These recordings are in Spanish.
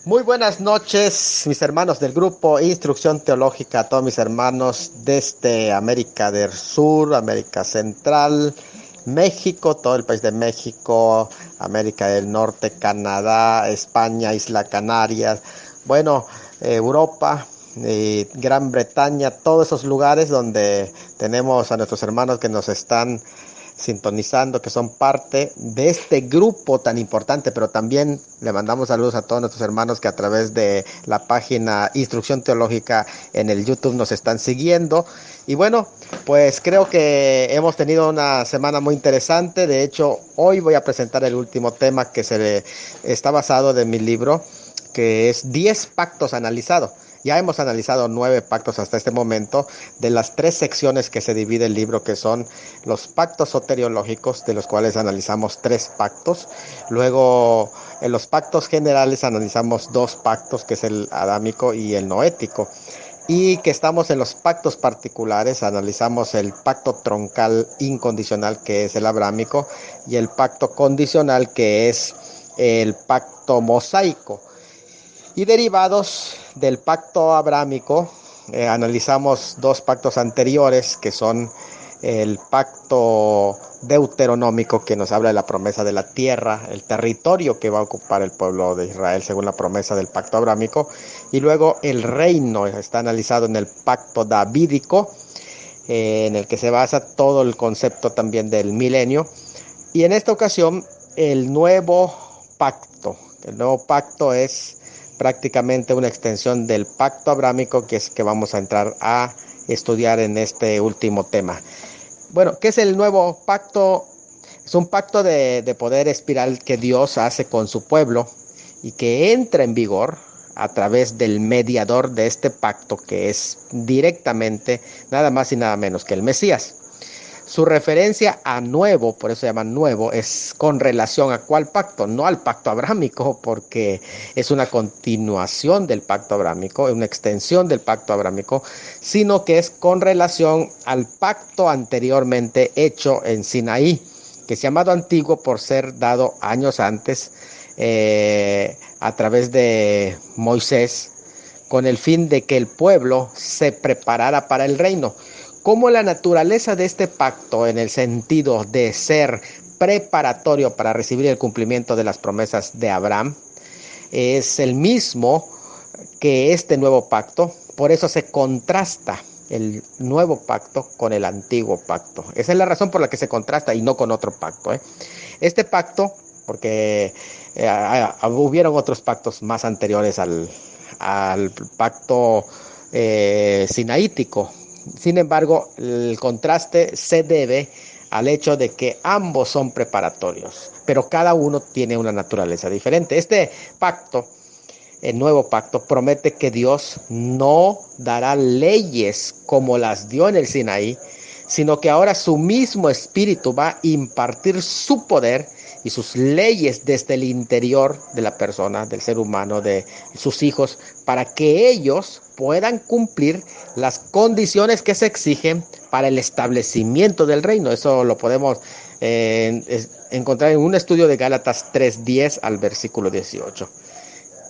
Muy buenas noches, mis hermanos del grupo Instrucción Teológica, a todos mis hermanos desde América del Sur, América Central, México, todo el país de México, América del Norte, Canadá, España, Isla Canarias, bueno, Europa, Gran Bretaña, todos esos lugares donde tenemos a nuestros hermanos que nos están sintonizando, que son parte de este grupo tan importante, pero también le mandamos saludos a todos nuestros hermanos que a través de la página Instrucción Teológica en el YouTube nos están siguiendo. Y bueno, pues creo que hemos tenido una semana muy interesante. De hecho, hoy voy a presentar el último tema que está basado de mi libro, que es 10 pactos analizados. Ya hemos analizado 9 pactos hasta este momento, de las 3 secciones que se divide el libro, que son los pactos soteriológicos, de los cuales analizamos 3 pactos. Luego, en los pactos generales analizamos 2 pactos, que es el adámico y el noético. Y que estamos en los pactos particulares, analizamos el pacto troncal incondicional, que es el abrámico, y el pacto condicional, que es el pacto mosaico. Y derivados del pacto abrámico, analizamos 2 pactos anteriores, que son el pacto deuteronómico, que nos habla de la promesa de la tierra, el territorio que va a ocupar el pueblo de Israel según la promesa del pacto abrámico, y luego el reino está analizado en el pacto davídico, en el que se basa todo el concepto también del milenio. Y en esta ocasión el nuevo pacto. El nuevo pacto es prácticamente una extensión del pacto abrámico, que es que vamos a entrar a estudiar en este último tema. Bueno, ¿qué es el nuevo pacto? Es un pacto de poder espiral que Dios hace con su pueblo y que entra en vigor a través del mediador de este pacto, que es directamente nada más y nada menos que el Mesías. Su referencia a nuevo, por eso se llama nuevo, es con relación a cuál pacto, no al pacto abrámico, porque es una continuación del pacto abrámico, es una extensión del pacto abrámico, sino que es con relación al pacto anteriormente hecho en Sinaí, que es llamado antiguo por ser dado años antes a través de Moisés, con el fin de que el pueblo se preparara para el reino. Como la naturaleza de este pacto, en el sentido de ser preparatorio para recibir el cumplimiento de las promesas de Abraham, es el mismo que este nuevo pacto, por eso se contrasta el nuevo pacto con el antiguo pacto. Esa es la razón por la que se contrasta y no con otro pacto. Este pacto, porque hubieron otros pactos más anteriores al pacto sinaítico. Sin embargo, el contraste se debe al hecho de que ambos son preparatorios, pero cada uno tiene una naturaleza diferente. Este pacto, el nuevo pacto, promete que Dios no dará leyes como las dio en el Sinaí, sino que ahora su mismo espíritu va a impartir su poder y sus leyes desde el interior de la persona, del ser humano, de sus hijos, para que ellos puedan cumplir las condiciones que se exigen para el establecimiento del reino. Eso lo podemos encontrar en un estudio de Gálatas 3:10 al versículo 18.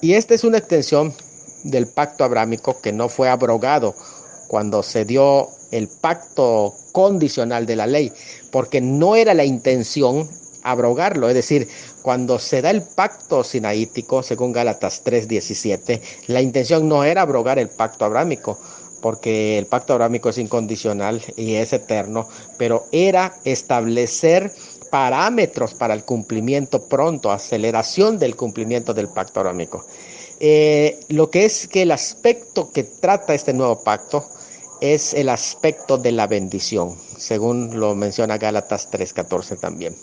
Y esta es una extensión del pacto abrámico que no fue abrogado cuando se dio el pacto condicional de la ley, porque no era la intención abrogarlo. Es decir, cuando se da el pacto sinaítico, según Gálatas 3:17, la intención no era abrogar el pacto abrámico, porque el pacto abrámico es incondicional y es eterno, pero era establecer parámetros para el cumplimiento pronto, aceleración del cumplimiento del pacto abrámico. Lo que es que el aspecto que trata este nuevo pacto es el aspecto de la bendición, según lo menciona Gálatas 3:14 también.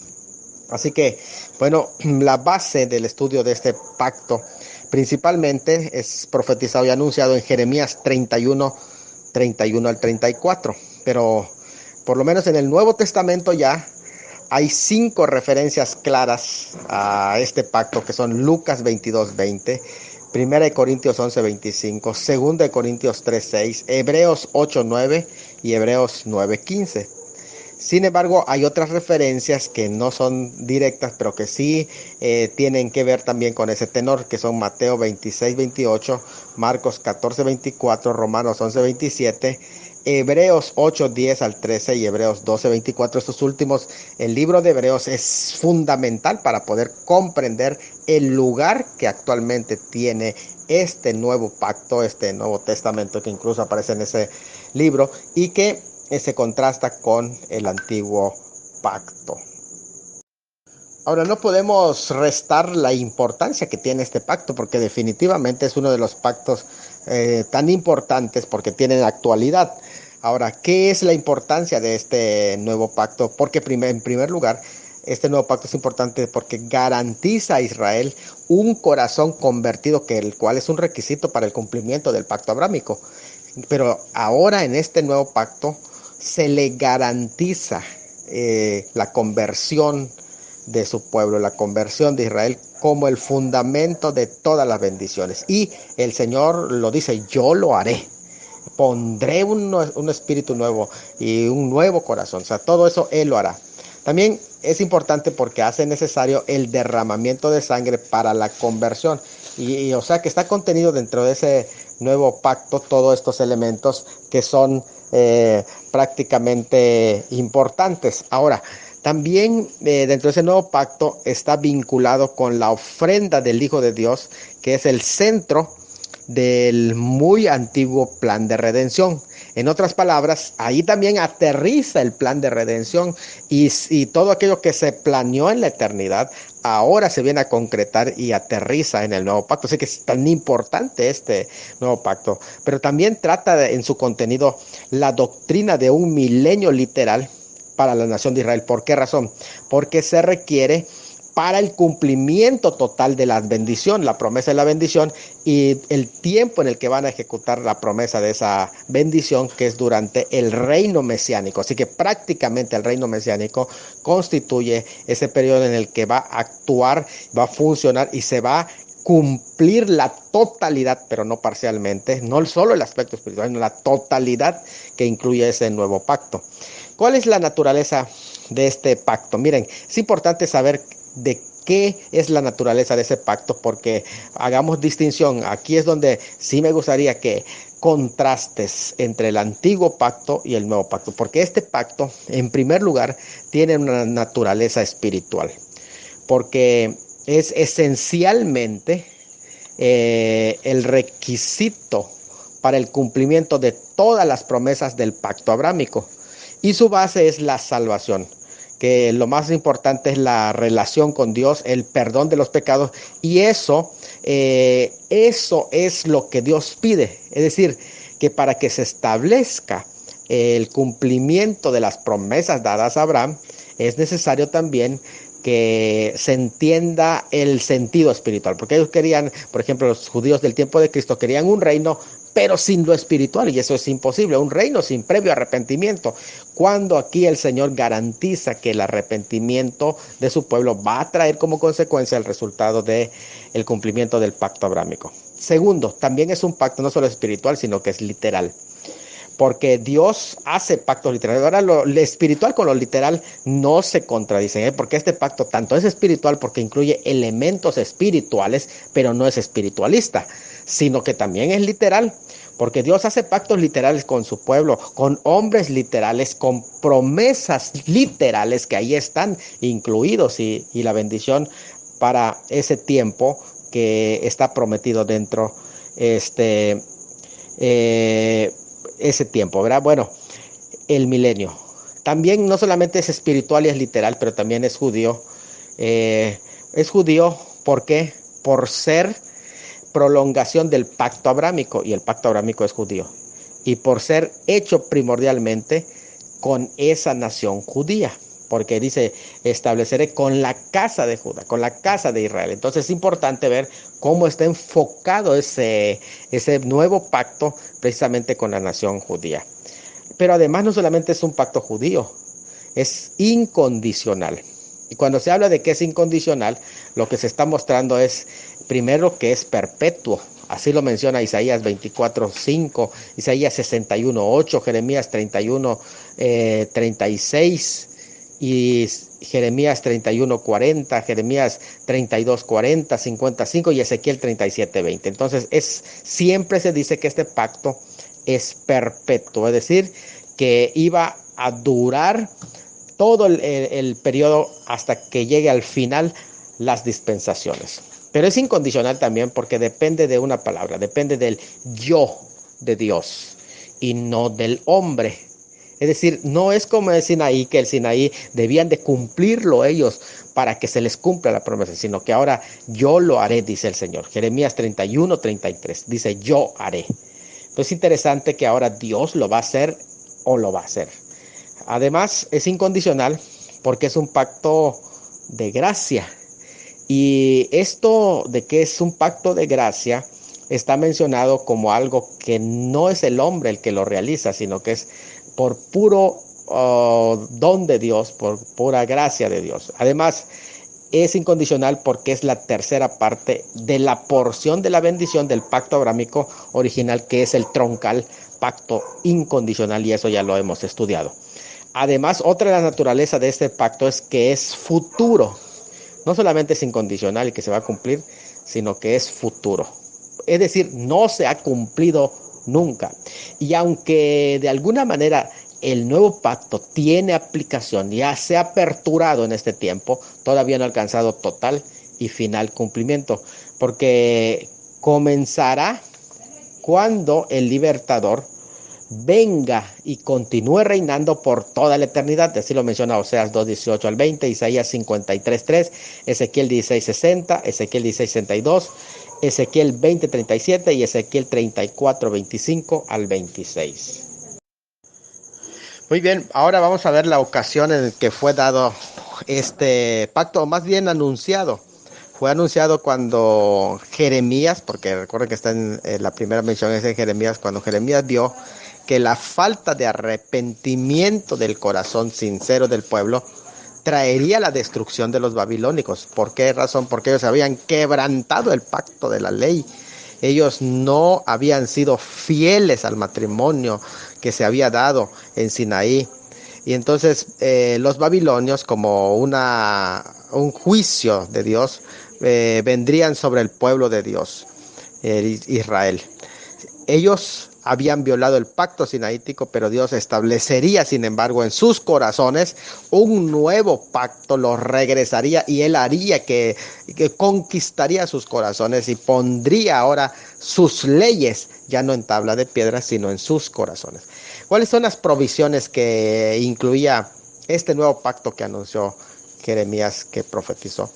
Así que, bueno, la base del estudio de este pacto principalmente es profetizado y anunciado en Jeremías 31 al 34, pero por lo menos en el Nuevo Testamento ya hay 5 referencias claras a este pacto, que son Lucas 22:20, 1 Corintios 11:25, 2 Corintios 3:6, Hebreos 8:9 y Hebreos 9:15. Sin embargo, hay otras referencias que no son directas, pero que sí tienen que ver también con ese tenor, que son Mateo 26:28, Marcos 14:24, Romanos 11:27, Hebreos 8:10 al 13 y Hebreos 12:24. Estos últimos, el libro de Hebreos es fundamental para poder comprender el lugar que actualmente tiene este nuevo pacto, este Nuevo Testamento, que incluso aparece en ese libro y que se contrasta con el antiguo pacto. Ahora, no podemos restar la importancia que tiene este pacto, porque definitivamente es uno de los pactos tan importantes porque tienen actualidad. Ahora, ¿qué es la importancia de este nuevo pacto? Porque en primer lugar, este nuevo pacto es importante porque garantiza a Israel un corazón convertido, que el cual es un requisito para el cumplimiento del pacto abrámico. Pero ahora en este nuevo pacto se le garantiza la conversión de su pueblo, la conversión de Israel como el fundamento de todas las bendiciones. Y el Señor lo dice: yo lo haré. Pondré un espíritu nuevo y un nuevo corazón. O sea, todo eso Él lo hará. También es importante porque hace necesario el derramamiento de sangre para la conversión. O sea que está contenido dentro de ese nuevo pacto todos estos elementos que son prácticamente importantes. Ahora, también dentro de ese nuevo pacto está vinculado con la ofrenda del Hijo de Dios, que es el centro del muy antiguo plan de redención. En otras palabras, ahí también aterriza el plan de redención y todo aquello que se planeó en la eternidad ahora se viene a concretar y aterriza en el nuevo pacto. Así que es tan importante este nuevo pacto. Pero también trata en su contenido la doctrina de un milenio literal para la nación de Israel. ¿Por qué razón? Porque se requiere para el cumplimiento total de la bendición, la promesa de la bendición y el tiempo en el que van a ejecutar la promesa de esa bendición, que es durante el reino mesiánico. Así que prácticamente el reino mesiánico constituye ese periodo en el que va a actuar, va a funcionar y se va a cumplir la totalidad, pero no parcialmente, no solo el aspecto espiritual, sino la totalidad que incluye ese nuevo pacto. ¿Cuál es la naturaleza de este pacto? Miren, es importante saber de qué es la naturaleza de ese pacto, porque hagamos distinción. Aquí es donde sí me gustaría que contrastes entre el antiguo pacto y el nuevo pacto, porque este pacto, en primer lugar, tiene una naturaleza espiritual, porque es esencialmente el requisito para el cumplimiento de todas las promesas del pacto abrámico, y su base es la salvación, que lo más importante es la relación con Dios, el perdón de los pecados, y eso es lo que Dios pide. Es decir, que para que se establezca el cumplimiento de las promesas dadas a Abraham, es necesario también que se entienda el sentido espiritual, porque ellos querían, por ejemplo, los judíos del tiempo de Cristo querían un reino, pero sin lo espiritual, y eso es imposible, un reino sin previo arrepentimiento, cuando aquí el Señor garantiza que el arrepentimiento de su pueblo va a traer como consecuencia el resultado del cumplimiento del pacto abrámico. Segundo, también es un pacto no solo espiritual, sino que es literal, porque Dios hace pactos literales. Ahora lo espiritual con lo literal no se contradicen, porque este pacto tanto es espiritual porque incluye elementos espirituales, pero no es espiritualista, sino que también es literal, porque Dios hace pactos literales con su pueblo, con hombres literales, con promesas literales que ahí están incluidos y la bendición para ese tiempo que está prometido dentro ese tiempo, ¿verdad? Bueno, el milenio. También no solamente es espiritual y es literal, pero también es judío. Es judío, ¿por qué? Por ser prolongación del pacto abrámico, y el pacto abrámico es judío. Y por ser hecho primordialmente con esa nación judía, porque dice, estableceré con la casa de Judá, con la casa de Israel. Entonces es importante ver cómo está enfocado ese nuevo pacto precisamente con la nación judía. Pero además no solamente es un pacto judío, es incondicional. Y cuando se habla de que es incondicional, lo que se está mostrando es, primero, que es perpetuo. Así lo menciona Isaías 24:5, Isaías 61:8, Jeremías 31:36 y Jeremías 31:40, Jeremías 32:40, 55 y Ezequiel 37:20. Entonces siempre se dice que este pacto es perpetuo, es decir, que iba a durar todo el periodo hasta que llegue al final las dispensaciones. Pero es incondicional también porque depende de una palabra, depende del yo de Dios y no del hombre. Es decir, no es como el Sinaí, que el Sinaí debían de cumplirlo ellos para que se les cumpla la promesa, sino que ahora yo lo haré, dice el Señor. Jeremías 31:33 dice yo haré. Entonces es interesante que ahora Dios lo va a hacer o lo va a hacer. Además es incondicional porque es un pacto de gracia. Y esto de que es un pacto de gracia está mencionado como algo que no es el hombre el que lo realiza, sino que es por puro don de Dios, por pura gracia de Dios. Además, es incondicional porque es la tercera parte de la porción de la bendición del pacto abrámico original, que es el troncal pacto incondicional, y eso ya lo hemos estudiado. Además, otra de la naturaleza de este pacto es que es futuro. No solamente es incondicional y que se va a cumplir, sino que es futuro. Es decir, no se ha cumplido nunca. Y aunque de alguna manera el nuevo pacto tiene aplicación, ya se ha aperturado en este tiempo, todavía no ha alcanzado total y final cumplimiento, porque comenzará cuando el libertador venga y continúe reinando por toda la eternidad. Así lo menciona Oseas 2:18 al 20, Isaías 53:3, Ezequiel 16:60, Ezequiel 16:62, Ezequiel 20:37 y Ezequiel 34:25 al 26. Muy bien, ahora vamos a ver la ocasión en que fue dado este pacto, o más bien anunciado. Fue anunciado cuando Jeremías, porque recuerden que está en la primera mención es en Jeremías, cuando Jeremías vio que la falta de arrepentimiento del corazón sincero del pueblo traería la destrucción de los babilónicos. ¿Por qué razón? Porque ellos habían quebrantado el pacto de la ley. Ellos no habían sido fieles al matrimonio que se había dado en Sinaí. Y entonces los babilonios, como un juicio de Dios, vendrían sobre el pueblo de Dios, Israel. Ellos habían violado el pacto sinaítico, pero Dios establecería, sin embargo, en sus corazones un nuevo pacto, los regresaría y Él haría que conquistaría sus corazones y pondría ahora sus leyes, ya no en tabla de piedra, sino en sus corazones. ¿Cuáles son las provisiones que incluía este nuevo pacto que anunció Jeremías, que profetizó?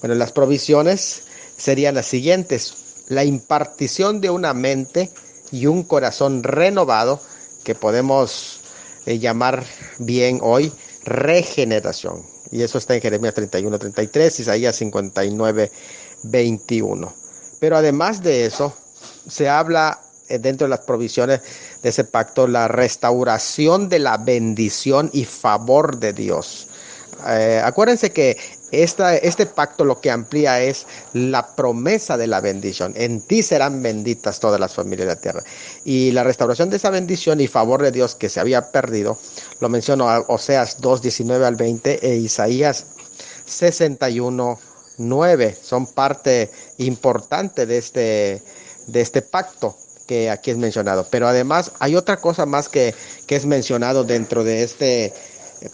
Bueno, las provisiones serían las siguientes: la impartición de una mente y un corazón renovado, que podemos llamar bien hoy regeneración. Y eso está en Jeremías 31:33, Isaías 59:21. Pero además de eso, se habla dentro de las provisiones de ese pacto, la restauración de la bendición y favor de Dios. Acuérdense que este pacto lo que amplía es la promesa de la bendición. En ti serán benditas todas las familias de la tierra. Y la restauración de esa bendición y favor de Dios que se había perdido, lo menciono Oseas 2:19 al 20 e Isaías 61:9. Son parte importante de este pacto que aquí es mencionado. Pero además hay otra cosa más que es mencionado dentro de este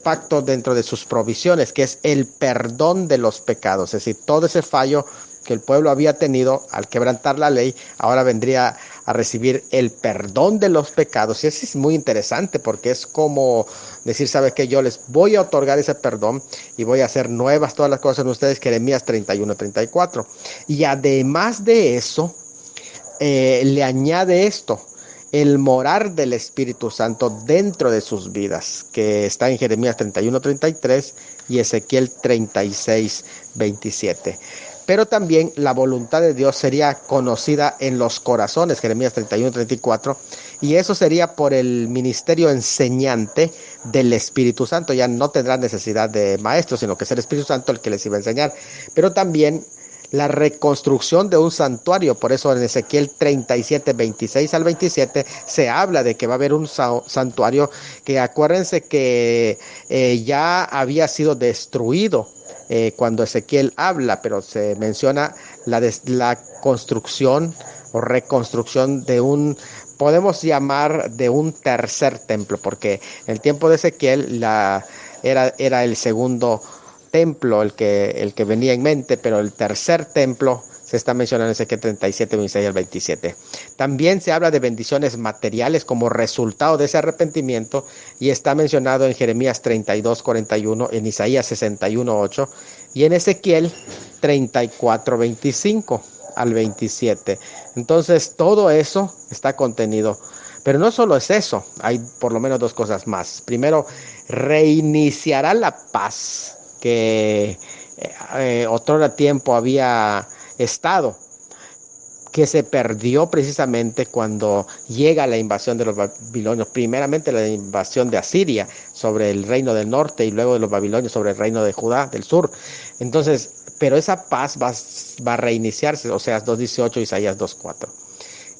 pacto, dentro de sus provisiones, que es el perdón de los pecados. Es decir, todo ese fallo que el pueblo había tenido al quebrantar la ley, ahora vendría a recibir el perdón de los pecados. Y eso es muy interesante porque es como decir, ¿sabe qué? Yo les voy a otorgar ese perdón y voy a hacer nuevas todas las cosas en ustedes. Jeremías 31:34. Y además de eso, le añade esto: el morar del Espíritu Santo dentro de sus vidas, que está en Jeremías 31:33 y Ezequiel 36:27. Pero también la voluntad de Dios sería conocida en los corazones, Jeremías 31:34, y eso sería por el ministerio enseñante del Espíritu Santo. Ya no tendrán necesidad de maestros, sino que es el Espíritu Santo el que les iba a enseñar. Pero también la reconstrucción de un santuario. Por eso en Ezequiel 37, 26 al 27 se habla de que va a haber un santuario que acuérdense que ya había sido destruido cuando Ezequiel habla, pero se menciona la construcción o reconstrucción de un, podemos llamar de un tercer templo, porque en el tiempo de Ezequiel era el segundo templo el que venía en mente, pero el tercer templo se está mencionando en Ezequiel 37, 26 al 27. También se habla de bendiciones materiales como resultado de ese arrepentimiento y está mencionado en Jeremías 32, 41, en Isaías 61, 8 y en Ezequiel 34, 25 al 27. Entonces todo eso está contenido. Pero no solo es eso, hay por lo menos dos cosas más. Primero, reiniciará la paz que otrora tiempo había estado, que se perdió precisamente cuando llega la invasión de los babilonios, primeramente la invasión de Asiria sobre el reino del norte y luego de los babilonios sobre el reino de Judá del sur. Entonces, pero esa paz va a reiniciarse, Oseas 2:18, Isaías 2:4.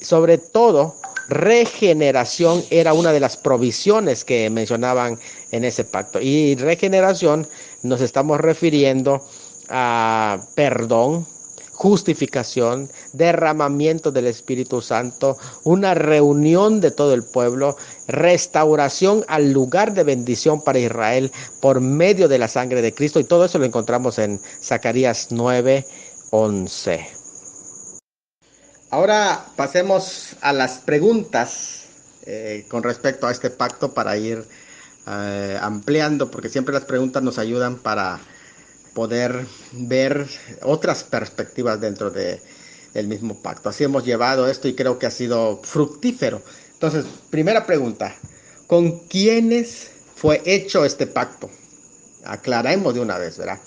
Sobre todo, regeneración era una de las provisiones que mencionaban en ese pacto. Y regeneración nos estamos refiriendo a perdón, justificación, derramamiento del Espíritu Santo, una reunión de todo el pueblo, restauración al lugar de bendición para Israel por medio de la sangre de Cristo. Y todo eso lo encontramos en Zacarías 9:11. Ahora pasemos a las preguntas con respecto a este pacto para ir ampliando, porque siempre las preguntas nos ayudan para poder ver otras perspectivas dentro del mismo pacto. Así hemos llevado esto y creo que ha sido fructífero. Entonces, primera pregunta, ¿con quiénes fue hecho este pacto? Aclaremos de una vez, ¿verdad?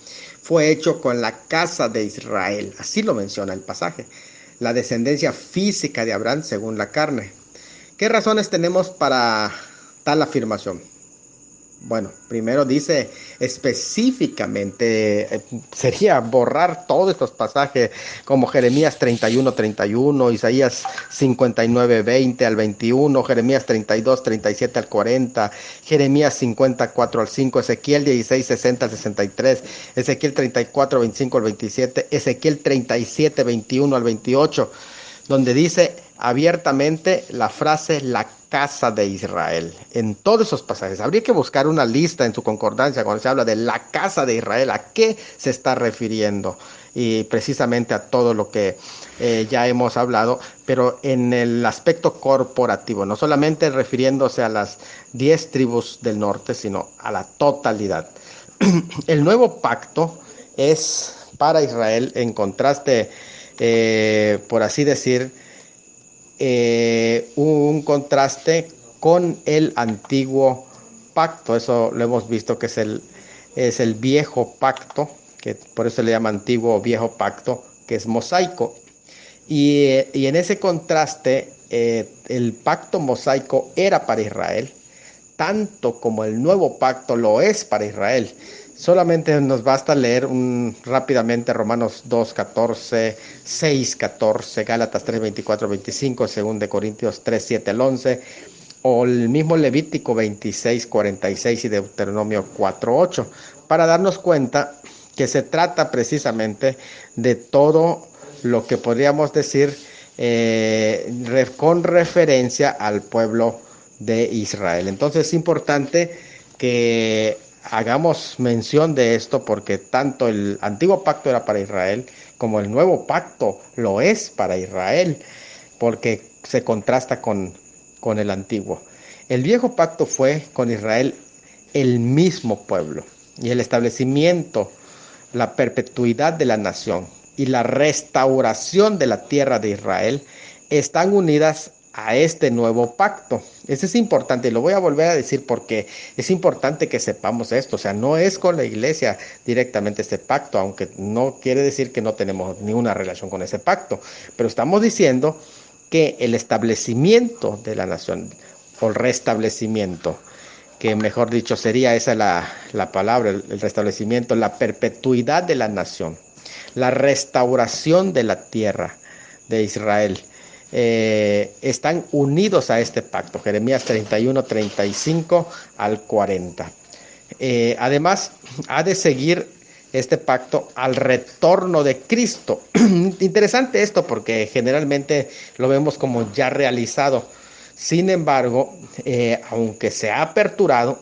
Fue hecho con la casa de Israel, así lo menciona el pasaje, la descendencia física de Abraham según la carne. ¿Qué razones tenemos para tal afirmación? Bueno, primero dice específicamente, sería borrar todos estos pasajes como Jeremías 31, 31, Isaías 59, 20 al 21, Jeremías 32, 37 al 40, Jeremías 54 al 5, Ezequiel 16, 60 al 63, Ezequiel 34, 25 al 27, Ezequiel 37, 21 al 28, donde dice abiertamente la frase la casa de Israel. En todos esos pasajes habría que buscar una lista en su concordancia cuando se habla de la casa de Israel, a qué se está refiriendo, y precisamente a todo lo que ya hemos hablado, pero en el aspecto corporativo, no solamente refiriéndose a las 10 tribus del norte, sino a la totalidad. El nuevo pacto es para Israel, en contraste, por así decir, un contraste con el antiguo pacto. Eso lo hemos visto que es el viejo pacto, que por eso se le llama antiguo o viejo pacto, que es mosaico. Y en ese contraste, el pacto mosaico era para Israel, tanto como el nuevo pacto lo es para Israel. Solamente nos basta leer rápidamente Romanos 2:14, 6:14, Gálatas 3:24, 25, 2 Corintios 3:7 al 11, o el mismo Levítico 26:46 y Deuteronomio 4:8, para darnos cuenta que se trata precisamente de todo lo que podríamos decir con referencia al pueblo de Israel. Entonces es importante que hagamos mención de esto porque tanto el antiguo pacto era para Israel como el nuevo pacto lo es para Israel, porque se contrasta con el antiguo. El viejo pacto fue con Israel el mismo pueblo y el establecimiento, la perpetuidad de la nación y la restauración de la tierra de Israel están unidas a este nuevo pacto. Eso es importante y lo voy a volver a decir porque es importante que sepamos esto. O sea, no es con la iglesia directamente este pacto, aunque no quiere decir que no tenemos ninguna relación con ese pacto, pero estamos diciendo que el establecimiento de la nación o el restablecimiento, que mejor dicho sería esa la palabra, el restablecimiento, la perpetuidad de la nación, la restauración de la tierra de Israel. Están unidos a este pacto, Jeremías 31, 35 al 40. Además, ha de seguir este pacto al retorno de Cristo. Interesante esto porque generalmente lo vemos como ya realizado. Sin embargo, aunque se ha aperturado,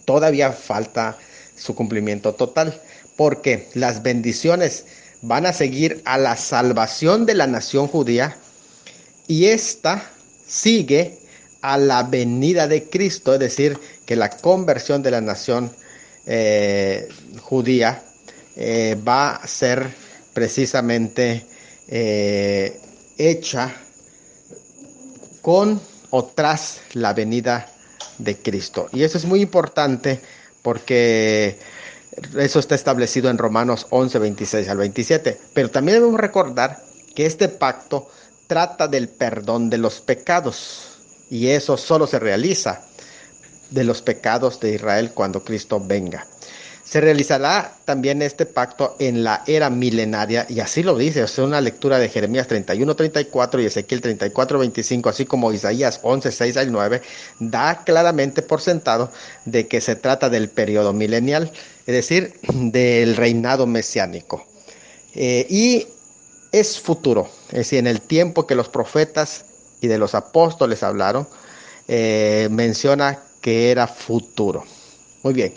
todavía falta su cumplimiento total, porque las bendiciones van a seguir a la salvación de la nación judía y esta sigue a la venida de Cristo, es decir, que la conversión de la nación judía va a ser precisamente hecha con o tras la venida de Cristo. Y eso es muy importante porque eso está establecido en Romanos 11, 26 al 27. Pero también debemos recordar que este pacto trata del perdón de los pecados. Y eso solo se realiza de los pecados de Israel cuando Cristo venga. Se realizará también este pacto en la era milenaria, y así lo dice, es una lectura de Jeremías 31, 34 y Ezequiel 34, 25, así como Isaías 11, 6 al 9, da claramente por sentado de que se trata del periodo milenial, es decir, del reinado mesiánico. Y es futuro, es decir, en el tiempo que los profetas y de los apóstoles hablaron, menciona que era futuro. Muy bien.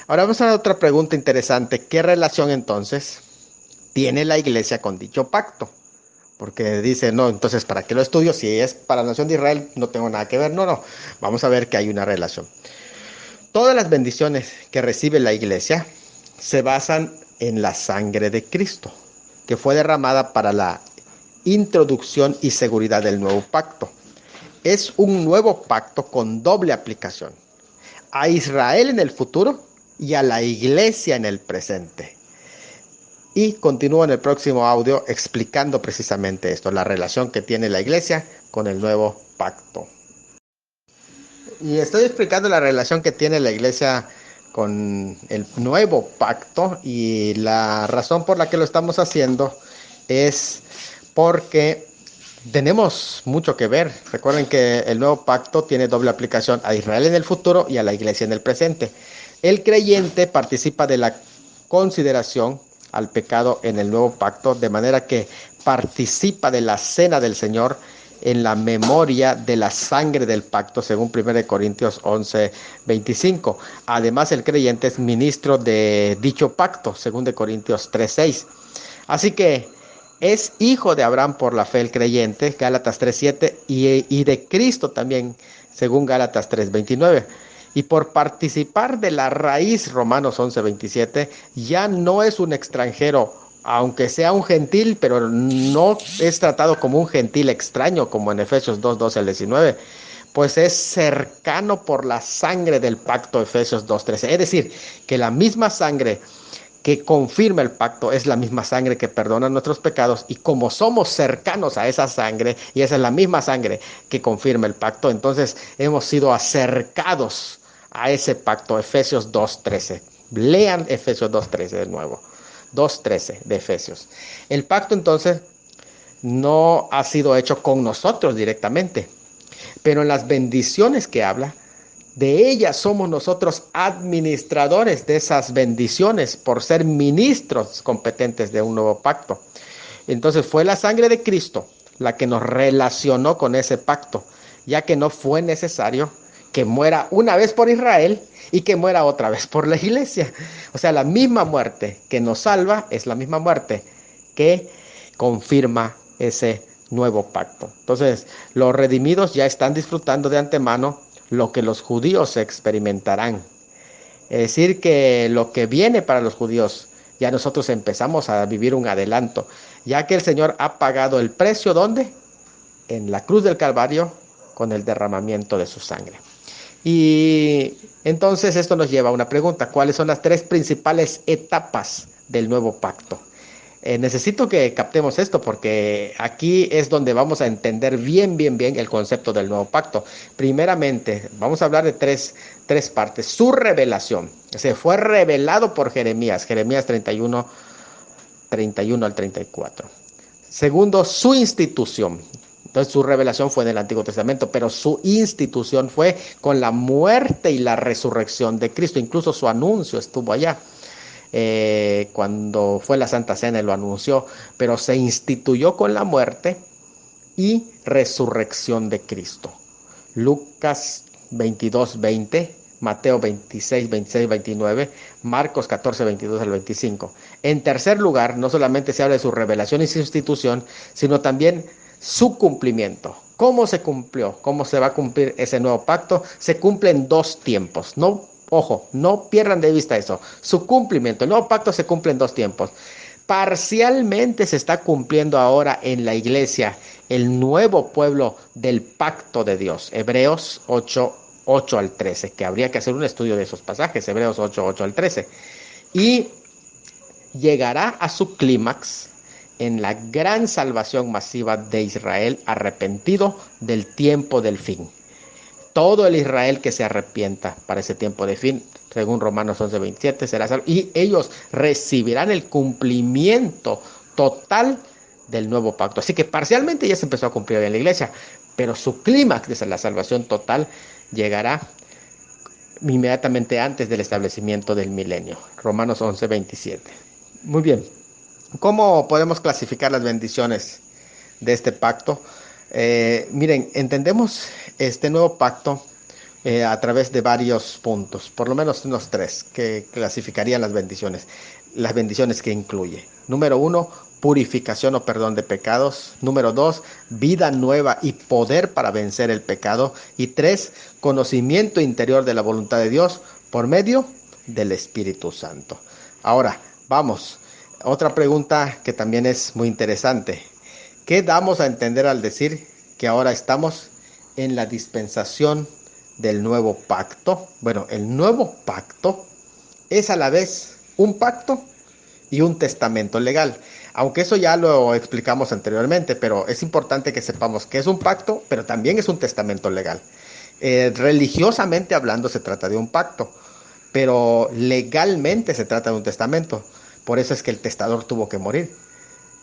Ahora vamos a la otra pregunta interesante. ¿Qué relación entonces tiene la iglesia con dicho pacto? Porque dice, no, entonces, ¿para qué lo estudio? Si es para la nación de Israel, no tengo nada que ver. No. Vamos a ver que hay una relación. Todas las bendiciones que recibe la iglesia se basan en la sangre de Cristo, que fue derramada para la introducción y seguridad del nuevo pacto. Es un nuevo pacto con doble aplicación. A Israel en el futuro y a la iglesia en el presente. Y continúo en el próximo audio explicando precisamente esto, la relación que tiene la iglesia con el nuevo pacto. Y estoy explicando la relación que tiene la iglesia con el nuevo pacto, y la razón por la que lo estamos haciendo es porque tenemos mucho que ver. Recuerden que el nuevo pacto tiene doble aplicación a Israel en el futuro y a la iglesia en el presente. El creyente participa de la consideración al pecado en el nuevo pacto, de manera que participa de la cena del Señor en la memoria de la sangre del pacto, según 1 Corintios 11, 25. Además, el creyente es ministro de dicho pacto, según de Corintios 3, 6. Así que es hijo de Abraham por la fe el creyente, Gálatas 3:7, y de Cristo también, según Gálatas 3:29. Y por participar de la raíz, Romanos 11:27, ya no es un extranjero, aunque sea un gentil, pero no es tratado como un gentil extraño, como en Efesios 2:12 al 19, pues es cercano por la sangre del pacto, Efesios 2:13. Es decir, que la misma sangre que confirma el pacto es la misma sangre que perdona nuestros pecados, y como somos cercanos a esa sangre, y esa es la misma sangre que confirma el pacto, entonces hemos sido acercados a ese pacto, Efesios 2:13. Lean Efesios 2:13 de nuevo, 2:13 de Efesios. El pacto entonces no ha sido hecho con nosotros directamente, pero en las bendiciones que habla, de ellas somos nosotros administradores de esas bendiciones por ser ministros competentes de un nuevo pacto. Entonces fue la sangre de Cristo la que nos relacionó con ese pacto, ya que no fue necesario que muera una vez por Israel y que muera otra vez por la iglesia. O sea, la misma muerte que nos salva es la misma muerte que confirma ese nuevo pacto. Entonces, los redimidos ya están disfrutando de antemano lo que los judíos experimentarán. Es decir, que lo que viene para los judíos, ya nosotros empezamos a vivir un adelanto, ya que el Señor ha pagado el precio, ¿dónde? En la cruz del Calvario, con el derramamiento de su sangre. Y entonces esto nos lleva a una pregunta: ¿cuáles son las tres principales etapas del nuevo pacto? Necesito que captemos esto, porque aquí es donde vamos a entender bien el concepto del nuevo pacto. Primeramente, vamos a hablar de tres partes. Su revelación. Se fue revelado por Jeremías 31, 31 al 34. Segundo, su institución. Entonces su revelación fue en el Antiguo Testamento, pero su institución fue con la muerte y la resurrección de Cristo. Incluso su anuncio estuvo allá. Cuando fue la Santa Cena lo anunció, pero se instituyó con la muerte y resurrección de Cristo. Lucas 22:20, Mateo 26:26-29, Marcos 14:22 al 25. En tercer lugar, no solamente se habla de su revelación y su institución, sino también su cumplimiento. ¿Cómo se cumplió? ¿Cómo se va a cumplir ese nuevo pacto? Se cumple en 2 tiempos. Ojo, no pierdan de vista eso. Su cumplimiento, el nuevo pacto se cumple en 2 tiempos. Parcialmente se está cumpliendo ahora en la iglesia el nuevo pueblo del pacto de Dios. Hebreos 8 al 13, que habría que hacer un estudio de esos pasajes, Hebreos 8 al 13. Y llegará a su clímax en la gran salvación masiva de Israel arrepentido del tiempo del fin. Todo el Israel que se arrepienta para ese tiempo de fin, según Romanos 11:27, será salvo. Y ellos recibirán el cumplimiento total del nuevo pacto. Así que parcialmente ya se empezó a cumplir en la iglesia, pero su clímax de la salvación total llegará inmediatamente antes del establecimiento del milenio. Romanos 11:27. Muy bien. ¿Cómo podemos clasificar las bendiciones de este pacto? Miren, entendemos este nuevo pacto a través de varios puntos, por lo menos unos 3 que clasificarían las bendiciones que incluye. Número 1, purificación o perdón de pecados. Número 2, vida nueva y poder para vencer el pecado. Y 3, conocimiento interior de la voluntad de Dios por medio del Espíritu Santo. Ahora, vamos, otra pregunta que también es muy interesante. ¿Qué damos a entender al decir que ahora estamos en la dispensación del nuevo pacto? Bueno, el nuevo pacto es a la vez un pacto y un testamento legal. Aunque eso ya lo explicamos anteriormente, pero es importante que sepamos que es un pacto, pero también es un testamento legal. Religiosamente hablando se trata de un pacto, pero legalmente se trata de un testamento. Por eso es que el testador tuvo que morir.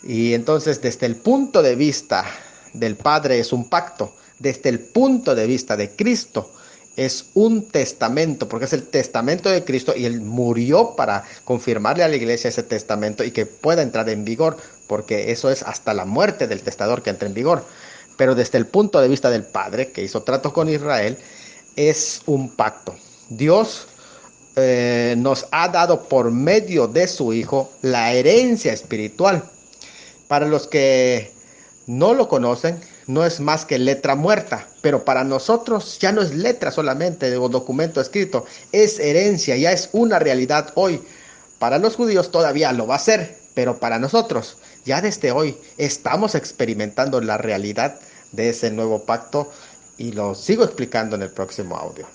Y entonces, desde el punto de vista del Padre es un pacto, desde el punto de vista de Cristo es un testamento, porque es el testamento de Cristo y Él murió para confirmarle a la iglesia ese testamento y que pueda entrar en vigor, porque eso es hasta la muerte del testador que entra en vigor. Pero desde el punto de vista del Padre, que hizo trato con Israel, es un pacto. Dios nos ha dado por medio de su Hijo la herencia espiritual. Para los que no lo conocen, no es más que letra muerta, pero para nosotros ya no es letra solamente o documento escrito, es herencia, ya es una realidad hoy. Para los judíos todavía lo va a ser, pero para nosotros ya desde hoy estamos experimentando la realidad de ese nuevo pacto y lo sigo explicando en el próximo audio.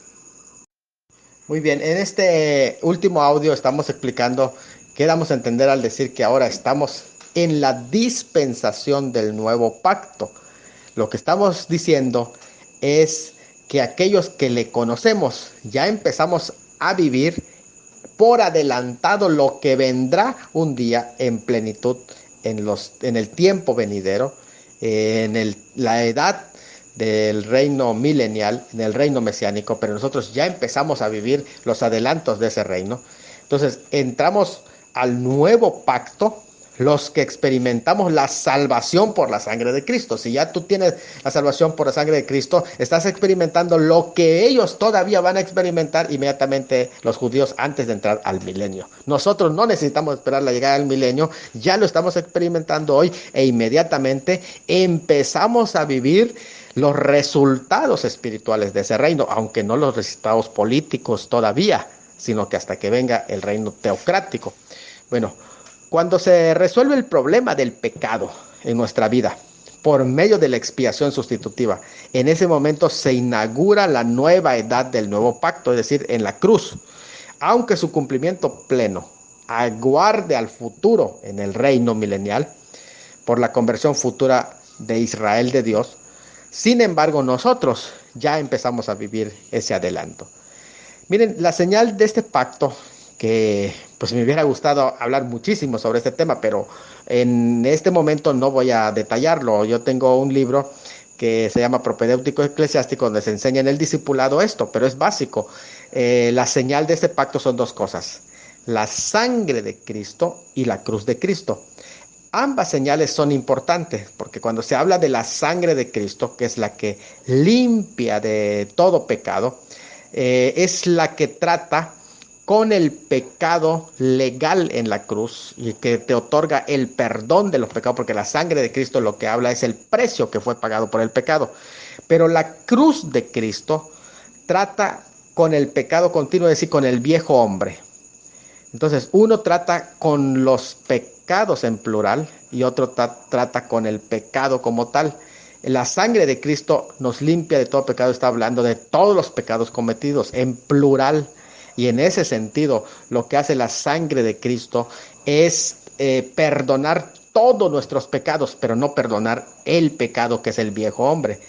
Muy bien, en este último audio estamos explicando qué damos a entender al decir que ahora estamos en la dispensación del nuevo pacto. Lo que estamos diciendo es que aquellos que le conocemos ya empezamos a vivir por adelantado lo que vendrá un día en plenitud en el tiempo venidero, la edad del reino milenial, en el reino mesiánico, pero nosotros ya empezamos a vivir los adelantos de ese reino. Entonces entramos al nuevo pacto, los que experimentamos la salvación por la sangre de Cristo. Si ya tú tienes la salvación por la sangre de Cristo, estás experimentando lo que ellos todavía van a experimentar inmediatamente los judíos antes de entrar al milenio. Nosotros no necesitamos esperar la llegada del milenio, ya lo estamos experimentando hoy e inmediatamente empezamos a vivir los resultados espirituales de ese reino, aunque no los resultados políticos todavía, sino que hasta que venga el reino teocrático. Bueno, cuando se resuelve el problema del pecado en nuestra vida por medio de la expiación sustitutiva, en ese momento se inaugura la nueva edad del nuevo pacto, es decir, en la cruz. Aunque su cumplimiento pleno aguarde al futuro en el reino milenial, por la conversión futura de Israel de Dios, sin embargo nosotros ya empezamos a vivir ese adelanto. Miren, la señal de este pacto que pues me hubiera gustado hablar muchísimo sobre este tema, pero en este momento no voy a detallarlo. Yo tengo un libro que se llama Propedéutico Eclesiástico, donde se enseña en el discipulado esto, pero es básico. La señal de este pacto son dos cosas: la sangre de Cristo y la cruz de Cristo. Ambas señales son importantes, porque cuando se habla de la sangre de Cristo, que es la que limpia de todo pecado, es la que trata con el pecado legal en la cruz y que te otorga el perdón de los pecados, porque la sangre de Cristo lo que habla es el precio que fue pagado por el pecado. Pero la cruz de Cristo trata con el pecado continuo, es decir, con el viejo hombre. Entonces, uno trata con los pecados en plural y otro trata con el pecado como tal. La sangre de Cristo nos limpia de todo pecado, está hablando de todos los pecados cometidos en plural. Y en ese sentido, lo que hace la sangre de Cristo es perdonar todos nuestros pecados, pero no perdonar el pecado que es el viejo hombre.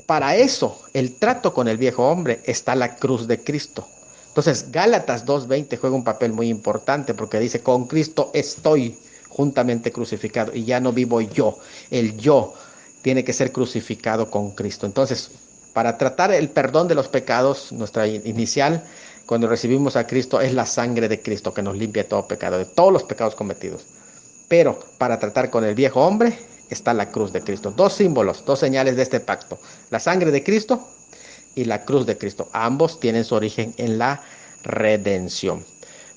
Para eso, el trato con el viejo hombre, está la cruz de Cristo. Entonces, Gálatas 2:20 juega un papel muy importante porque dice: con Cristo estoy juntamente crucificado y ya no vivo yo. El yo tiene que ser crucificado con Cristo. Entonces, para tratar el perdón de los pecados, nuestra inicial, cuando recibimos a Cristo, es la sangre de Cristo que nos limpia de todo pecado, de todos los pecados cometidos. Pero para tratar con el viejo hombre está la cruz de Cristo. Dos símbolos, dos señales de este pacto: la sangre de Cristo y la cruz de Cristo. Ambos tienen su origen en la redención.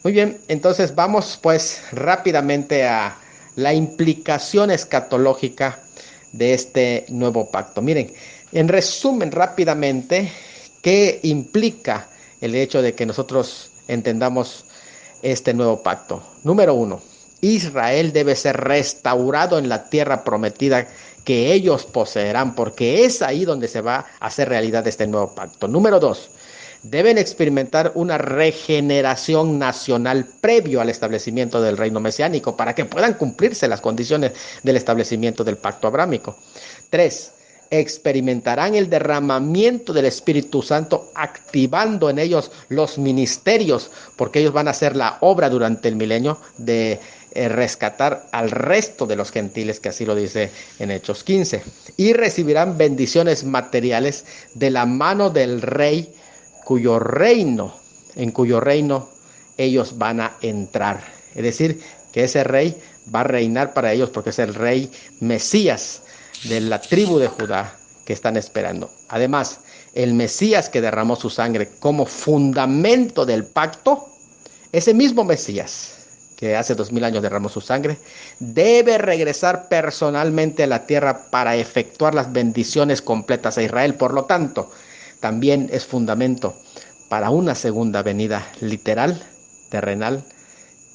Muy bien, entonces vamos pues rápidamente a la implicación escatológica de este nuevo pacto. Miren, en resumen rápidamente, ¿qué implica el hecho de que nosotros entendamos este nuevo pacto? Número uno: Israel debe ser restaurado en la tierra prometida que ellos poseerán, porque es ahí donde se va a hacer realidad este nuevo pacto. Número dos: deben experimentar una regeneración nacional previo al establecimiento del reino mesiánico para que puedan cumplirse las condiciones del establecimiento del pacto abrámico. Tres: experimentarán el derramamiento del Espíritu Santo, activando en ellos los ministerios, porque ellos van a hacer la obra durante el milenio de rescatar al resto de los gentiles, que así lo dice en Hechos 15. Y recibirán bendiciones materiales de la mano del rey en cuyo reino ellos van a entrar. Es decir, que ese rey va a reinar para ellos porque es el rey Mesías de la tribu de Judá que están esperando. Además, el Mesías que derramó su sangre como fundamento del pacto, ese mismo Mesías que hace 2000 años derramó su sangre, debe regresar personalmente a la tierra para efectuar las bendiciones completas a Israel. Por lo tanto, también es fundamento para una segunda venida literal, terrenal,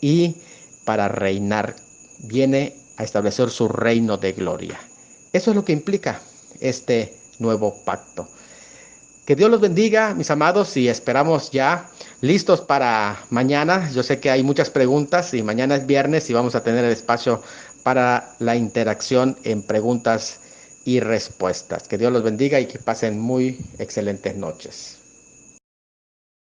y para reinar. Viene a establecer su reino de gloria. Eso es lo que implica este nuevo pacto. Que Dios los bendiga, mis amados, y esperamos ya listos para mañana. Yo sé que hay muchas preguntas y mañana es viernes y vamos a tener el espacio para la interacción en preguntas y respuestas. Que Dios los bendiga y que pasen muy excelentes noches.